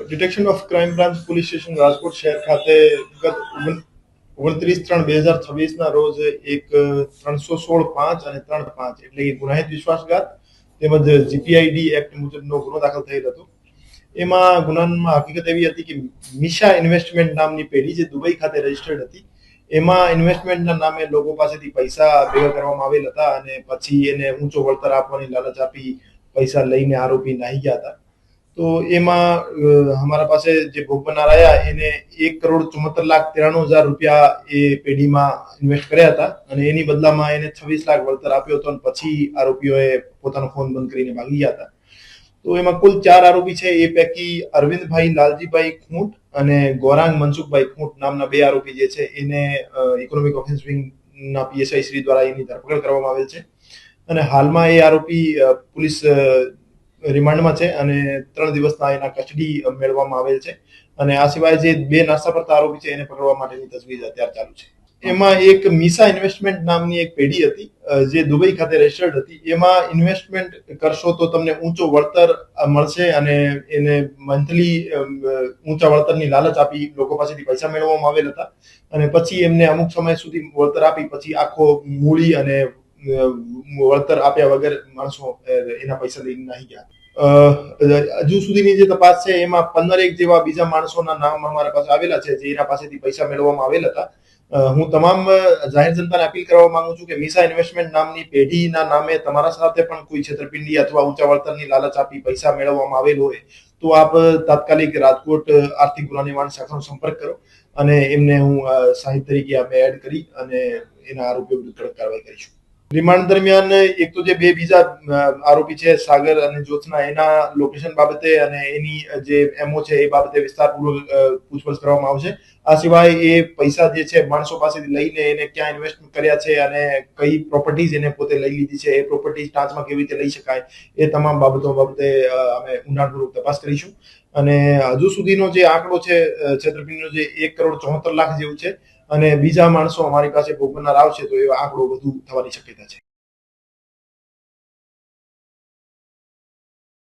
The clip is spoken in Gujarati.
Detection of crime branch police station Rajkot શહેર ખાતે ગત 29/3/2026 રોજ એક 316(5) અને 3(5) એટલે કે ગુનાહિત વિશ્વાસઘાત તેમજ જીપીઆઈડી એક્ટ મુજબનો ગુનો દાખલ થયેલ હતો। એમાં ગુનામાં હકીકત એવી હતી કે મિશા ઇન્વેસ્ટમેન્ટ નામની પેઢી જે દુબઈ ખાતે રજીસ્ટર્ડ હતી, એમાં ઇન્વેસ્ટમેન્ટના નામે લોકો પાસેથી પૈસા ભેગા કરવામાં આવેલ હતા અને પછી એને ઊંચો વળતર આપવાની લાલચ આપી પૈસા લઈને આરોપી નાહી ગયા હતા। તો એમાં અમારા પાસે જે ભોગ બનનાર આવ્યા એને 1,74,93,000 રૂપિયા એ પેઢીમાં ઇન્વેસ્ટ કર્યા હતા અને એની બદલામાં એને 26 લાખ વળતર આપ્યો હતો અને પછી આરોપીઓએ પોતાનો ફોન બંધ કરીને ભાગી ગયા હતા। તો એમાં કુલ 4 આરોપી છે। એ પૈકી અરવિંદભાઈ લાલજીભાઈ ખૂંટ અને ગોરાંગ મનસુખભાઈ ખૂંટ નામના 2 આરોપી જે છે એને ઇકોનોમિક ઓફેન્સ વિંગના પીએસઆઈ શ્રી દ્વારા એની ધરપકડ કરવામાં આવેલ છે અને હાલમાં એ આરોપી પોલીસ રિમાન્ડમાં છે અને 3 દિવસના એના કસ્ટડી મેળવવામાં આવેલ છે અને આ સિવાય જે 2 નાસ્તા પડતા આરોપી છે એને પકડવા માટેની તજવીજ અત્યારે ચાલુ છે। એમાં એક મિશા ઇન્વેસ્ટમેન્ટ નામની એક પેઢી હતી જે દુબઈ ખાતે રજીસ્ટર્ડ હતી। એમાં ઇન્વેસ્ટમેન્ટ કરશો તો તમને ઊંચો વળતર મળશે અને એને મંથલી ઊંચા વળતરની લાલચ આપી લોકો પાસેથી પૈસા મેળવવામાં આવેલ હતા અને પછી એમને અમુક સમય સુધી વળતર આપી પછી આખો મૂડી અને વળતર આપ્યા વગર માણસો એના પૈસા લઈને નાહી ગયા। હજુ સુધીની જે તપાસ છે એમાં 15 જેવા બીજા માણસોના નામ અમારા પાસે આવેલા છે જે એના પાસેથી પૈસા મેળવવામાં આવેલ હતા। હું તમામ જાહેર જનતાને અપીલ કરવા માંગુ છું કે મિશા ઇન્વેસ્ટમેન્ટ નામની પેઢીના નામે તમારા સાથે પણ કોઈ છેતરપિંડી અથવા ઊંચા વળતરની લાલચ આપી પૈસા મેળવવામાં આવેલ હોય તો આપ તાત્કાલિક રાજકોટ આર્થિક ગુના નિવારણ શાખાનો સંપર્ક કરો અને એમને હું સાહિબ તરીકે અમે એડ કરી અને એના આરોપીઓ વિરુદ્ધ કડક કાર્યવાહી કરીશું। રિમાન્ડ દરમિયાન એક તો જે 2 બીજા આરોપી છે સાગર અને જ્યોત્સના એના લોકેશન બાબતે અને એની જે એમઓ છે એ બાબતે વિસ્તારપૂર્વક પૂછપરછ કરવામાં આવશે। આ સિવાય એ પૈસા જે છે માણસો પાસેથી લઈને એને ક્યાં ઇન્વેસ્ટ કર્યા છે અને કઈ પ્રોપર્ટીઝ એને પોતે લઈ લીધી છે, એ પ્રોપર્ટીઝ ટાંચમાં કેવી રીતે લઈ શકાય, એ તમામ બાબતો બાબતે અમે ઊંડાણપૂર્વક તપાસ કરીશું અને હજુ સુધીનો જે આંકડો છે છેતરપિંડીનો જે 1,74,00,000 જેવું છે અને બીજા માણસો અમારી પાસે ભોગ બનનાર આવશે તો એ આંકડો વધુ થવાની શક્યતા છે।